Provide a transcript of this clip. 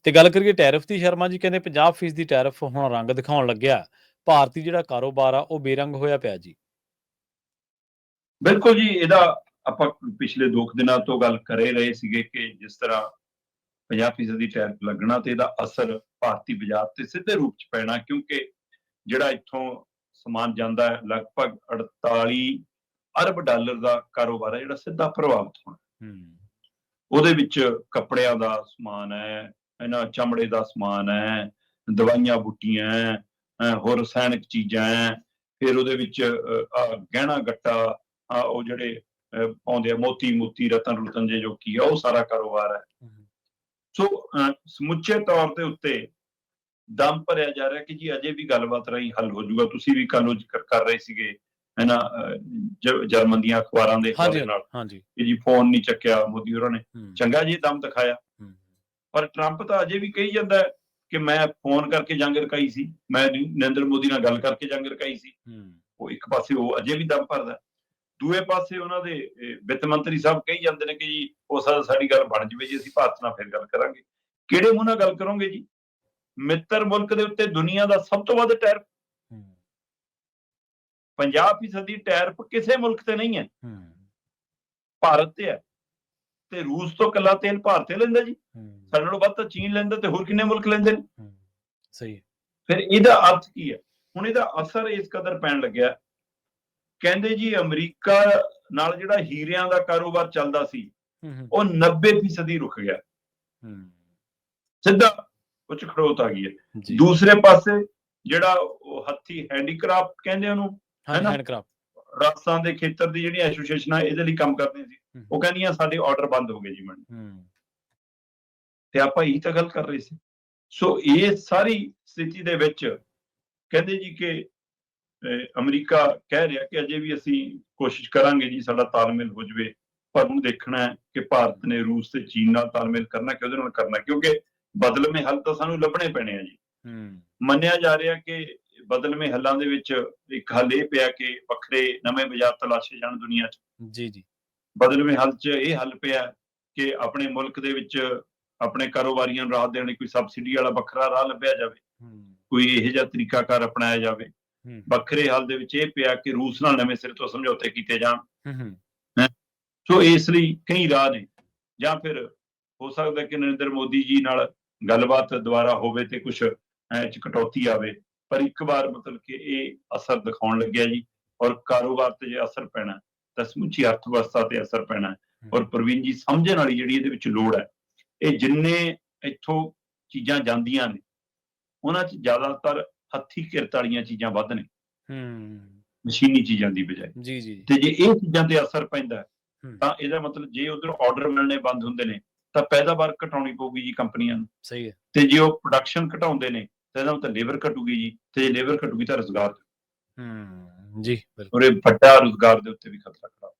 ਤੇ ਗੱਲ ਕਰੀਏ ਟੈਰਿਫ ਦੀ, ਸ਼ਰਮਾ ਜੀ ਕਹਿੰਦੇ 50% ਦੀ ਟੈਰਿਫ ਹੁਣ ਰੰਗ ਦਿਖਾਉਣ ਲੱਗਿਆ। ਭਾਰਤੀ ਜਿਹੜਾ ਕਾਰੋਬਾਰ ਆ ਉਹ ਬੇਰੰਗ ਹੋਇਆ ਪਿਆ ਜੀ। ਬਿਲਕੁਲ ਜੀ, ਇਹਦਾ ਆਪਾਂ ਪਿਛਲੇ 2 ਦਿਨਾਂ ਤੋਂ ਗੱਲ ਕਰੇ ਰਹੇ ਸੀਗੇ ਕਿ ਜਿਸ ਤਰ੍ਹਾਂ 50% ਦੀ ਟੈਰਿਫ ਲੱਗਣਾ ਤੇ ਇਹਦਾ ਅਸਰ ਭਾਰਤੀ ਬਾਜ਼ਾਰ ਤੇ ਸਿੱਧੇ ਰੂਪ ਚ ਪੈਣਾ, ਕਿਉਂਕਿ ਜਿਹੜਾ ਇੱਥੋਂ ਸਮਾਨ ਜਾਂਦਾ ਹੈ ਲਗਭਗ 48 ਅਰਬ ਡਾਲਰ ਦਾ ਕਾਰੋਬਾਰ ਹੈ ਜਿਹੜਾ ਸਿੱਧਾ ਪ੍ਰਭਾਵਿਤ ਹੋਣਾ। ਉਹਦੇ ਵਿੱਚ ਕੱਪੜਿਆਂ ਦਾ ਸਮਾਨ ਹੈ, ਇਹਨਾਂ ਚਮੜੇ ਦਾ ਸਮਾਨ ਹੈ, ਦਵਾਈਆਂ ਬੂਟੀਆਂ ਹੈ, ਹੋਰ ਰਸਾਇਣਕ ਚੀਜ਼ਾਂ ਹੈ, ਫਿਰ ਉਹਦੇ ਵਿੱਚ ਗਹਿਣਾ ਗੱਟਾ, ਉਹ ਜਿਹੜੇ ਪਾਉਂਦੇ ਆ ਮੋਤੀ ਰਤਨ ਜੇ ਜੋ ਕੀ ਆ, ਉਹ ਸਾਰਾ ਕਾਰੋਬਾਰ ਹੈ। ਸੋ ਸਮੁੱਚੇ ਤੌਰ ਦੇ ਉੱਤੇ ਦਮ ਭਰਿਆ ਜਾ ਰਿਹਾ ਕਿ ਜੀ ਅਜੇ ਵੀ ਗੱਲਬਾਤ ਰਾਹੀਂ ਹੱਲ ਹੋ ਜਾਊਗਾ। ਤੁਸੀਂ ਵੀ ਕੱਲ ਜ਼ਿਕਰ ਕਰ ਰਹੇ ਸੀਗੇ ਇਹਨਾਂ ਜਰਮਨ ਦੀਆਂ ਅਖਬਾਰਾਂ ਦੇ ਹਵਾਲੇ ਨਾਲ ਕਿ ਜੀ ਫੋਨ ਨਹੀਂ ਚੱਕਿਆ ਮੋਦੀ ਹੋਰਾਂ ਨੇ। ਚੰਗਾ ਜੀ, ਦਮ ਦਿਖਾਇਆ, ਪਰ ਟਰੰਪ ਤਾਂ ਅਜੇ ਵੀ ਕਹੀ ਜਾਂਦਾ ਕਿ ਮੈਂ ਫੋਨ ਕਰਕੇ ਜੰਗ ਰਕਾਈ ਸੀ, ਮੈਂ ਨਰਿੰਦਰ ਮੋਦੀ ਨਾਲ ਗੱਲ ਕਰਕੇ ਜੰਗ ਰਕਾਈ ਸੀ। ਉਹ ਇੱਕ ਪਾਸੇ ਉਹ ਅਜੇ ਵੀ ਦਮ ਭਰਦਾ, ਦੂਏ ਪਾਸੇ ਉਹਨਾਂ ਦੇ ਵਿੱਤ ਮੰਤਰੀ ਸਾਹਿਬ ਕਹੀ ਜਾਂਦੇ ਨੇ ਕਿ ਜੀ ਉਹ ਸਾਡੀ ਗੱਲ ਬਣ ਜਾਵੇ ਜੀ, ਅਸੀਂ ਭਾਰਤ ਨਾਲ ਫਿਰ ਗੱਲ ਕਰਾਂਗੇ। ਕਿਹੜੇ ਮੂੰਹ ਨਾਲ ਗੱਲ ਕਰੋਗੇ ਜੀ? ਮਿੱਤਰ ਮੁਲਕ ਦੇ ਉੱਤੇ ਦੁਨੀਆ ਦਾ ਸਭ ਤੋਂ ਵੱਧ ਟੈਰਿਫ, 50% ਦੀ ਟੈਰਿਫ ਕਿਸੇ ਮੁਲਕ ਤੇ ਨਹੀਂ ਹੈ, ਭਾਰਤ ਤੇ ਹੈ। ਤੇ ਰੂਸ ਤੋਂ ਕੱਲਾ ਤੇਲ ਭਾਰਤ ਤੇ ਲੈਂਦਾ ਜੀ, ਸਾਡੇ ਨਾਲੋਂ ਵੱਧ ਤਾਂ ਚੀਨ ਲੈਂਦਾ, ਤੇ ਹੋਰ ਕਿੰਨੇ ਮੁਲਕ ਲੈਂਦੇ ਨੇ। ਸਹੀ। ਫਿਰ ਇਹਦਾ ਅਰਥ ਕੀ ਹੈ? ਹੁਣ ਇਹਦਾ ਅਸਰ ਇਸ ਕਦਰ ਪੈਣ ਲੱਗਿਆ, ਕਹਿੰਦੇ ਜੀ ਅਮਰੀਕਾ ਨਾਲ ਜਿਹੜਾ ਹੀਰਿਆਂ ਦਾ ਕਾਰੋਬਾਰ ਚੱਲਦਾ ਸੀ ਉਹ 90% ਰੁਕ ਗਿਆ, ਸਿੱਧਾ ਉਹ ਚ ਖੜੋਤ ਆ ਗਈ ਹੈ। ਦੂਸਰੇ ਪਾਸੇ ਜਿਹੜਾ ਉਹ ਹੱਥੀ ਹੈਂਡੀਕ੍ਰਾਫਟ ਕਹਿੰਦੇ ਉਹਨੂੰ, ਰਾਜਸਥਾਨ ਦੇ ਖੇਤਰ ਦੀ ਜਿਹੜੀ ਐਸੋਸੀਏਸ਼ਨਾਂ ਇਹਦੇ ਲਈ ਕੰਮ ਕਰਦੀਆਂ ਸੀ, ਉਹ ਕਹਿੰਦੀਆਂ ਸਾਡੇ ਆਰਡਰ ਬੰਦ ਹੋ ਗਏ ਜੀ ਮੈਨੂੰ, ਤੇ ਆਪਾਂ ਇਹੀ ਤਾਂ ਗੱਲ ਕਰ ਰਹੇ ਸੀ। ਸੋ ਇਹ ਸਾਰੀ ਸਥਿਤੀ ਦੇ ਵਿੱਚ ਕਹਿੰਦੇ ਜੀ ਕਿ ਅਮਰੀਕਾ ਕਹਿ ਰਿਹਾ ਕਿ ਅਜੇ ਵੀ ਅਸੀਂ ਕੋਸ਼ਿਸ਼ ਕਰਾਂਗੇ ਜੀ ਸਾਡਾ ਤਾਲਮੇਲ ਹੋ ਜਾਵੇ, ਪਰ ਹੁਣ ਦੇਖਣਾ ਹੈ ਕਿ ਭਾਰਤ ਨੇ ਰੂਸ ਤੇ ਚੀਨ ਨਾਲ ਤਾਲਮੇਲ ਕਰਨਾ ਕਿ ਉਹਦੇ ਨਾਲ ਕਰਨਾ, ਕਿਉਂਕਿ ਬਦਲਵੇਂ ਹੱਲ ਤਾਂ ਸਾਨੂੰ ਲੱਭਣੇ ਪੈਣੇ ਆ ਜੀ। ਮੰਨਿਆ ਜਾ ਰਿਹਾ ਕਿ ਬਦਲਵੇਂ ਹੱਲਾਂ ਦੇ ਵਿੱਚ ਇੱਕ ਹੱਲ ਇਹ ਪਿਆ ਕਿ ਵੱਖਰੇ ਨਵੇਂ ਬਾਜ਼ਾਰ ਤਲਾਸ਼ੇ ਜਾਣ ਦੁਨੀਆ 'ਚ। ਜੀ। ਬਦਲਵੇਂ ਹੱਲ 'ਚ ਇਹ ਹੱਲ ਪਿਆ ਕਿ ਆਪਣੇ ਮੁਲਕ ਦੇ ਵਿੱਚ ਆਪਣੇ ਕਾਰੋਬਾਰੀਆਂ ਨੂੰ ਰਾਹਤ ਦੇਣ ਲਈ ਕੋਈ ਸਬਸਿਡੀ ਵਾਲਾ ਵੱਖਰਾ ਰਾਹ ਲੱਭਿਆ ਜਾਵੇ, ਕੋਈ ਇਹੋ ਜਿਹਾ ਤਰੀਕਾਕਾਰ ਅਪਣਾਇਆ ਜਾਵੇ। ਵੱਖਰੇ ਹੱਲ ਦੇ ਵਿੱਚ ਇਹ ਪਿਆ ਕਿ ਰੂਸ ਨਾਲ ਨਵੇਂ ਸਿਰੇ ਤੋਂ ਸਮਝੌਤੇ ਕੀਤੇ ਜਾਣ। ਸੋ ਇਸ ਲਈ ਕਈ ਰਾਹ ਨੇ, ਜਾਂ ਫਿਰ ਹੋ ਸਕਦਾ ਕਿ ਨਰਿੰਦਰ ਮੋਦੀ ਜੀ ਨਾਲ ਗੱਲਬਾਤ ਦੁਬਾਰਾ ਹੋਵੇ ਤੇ ਕੁਛ ਚ ਕਟੌਤੀ ਆਵੇ, ਪਰ ਇੱਕ ਵਾਰ ਮਤਲਬ ਕਿ ਇਹ ਅਸਰ ਦਿਖਾਉਣ ਲੱਗਿਆ ਜੀ। ਔਰ ਕਾਰੋਬਾਰ ਤੇ ਜੇ ਅਸਰ ਪੈਣਾ ਤਾਂ ਸਮੁੱਚੀ ਅਰਥ ਵਿਵਸਥਾ ਤੇ ਅਸਰ ਪੈਣਾ। ਔਰ ਪ੍ਰਵੀਨ ਜੀ, ਸਮਝਣ ਵਾਲੀ ਜਿਹੜੀ ਇਹਦੇ ਵਿੱਚ ਲੋੜ ਹੈ, ਇਹ ਜਿੰਨੇ ਇੱਥੋਂ ਚੀਜ਼ਾਂ ਜਾਂਦੀਆਂ ਨੇ ਉਹਨਾਂ 'ਚ ਜ਼ਿਆਦਾਤਰ ਹੱਥੀਂ ਕਿਰਤ ਵਾਲੀਆਂ ਚੀਜ਼ਾਂ ਵੱਧ ਨੇ, ਮਸ਼ੀਨੀ ਚੀਜ਼ਾਂ ਦੀ ਬਜਾਏ। ਤੇ ਜੇ ਇਹ ਚੀਜ਼ਾਂ ਤੇ ਅਸਰ ਪੈਂਦਾ ਤਾਂ ਇਹਦਾ ਮਤਲਬ ਜੇ ਉਧਰ ਆਰਡਰ ਮਿਲਣੇ ਬੰਦ ਹੁੰਦੇ ਨੇ ਤਾਂ ਪੈਦਾਵਾਰ ਘਟਾਉਣੀ ਪਊਗੀ ਜੀ ਕੰਪਨੀਆਂ ਨੂੰ। ਸਹੀ ਹੈ। ਤੇ ਜੇ ਉਹ ਪ੍ਰੋਡਕਸ਼ਨ ਘਟਾਉਂਦੇ ਨੇ ਤਾਂ ਇਹਦਾ ਮਤਲਬ ਲੇਬਰ ਘਟੂਗੀ ਜੀ, ਤੇ ਜੇ ਲੇਬਰ ਘਟੂਗੀ ਤਾਂ ਰੁਜ਼ਗਾਰ ਜੀ, ਔਰ ਇਹ ਵੱਡਾ ਰੁਜ਼ਗਾਰ ਦੇ ਉੱਤੇ ਵੀ ਖਤਰਾ ਖੜਾ।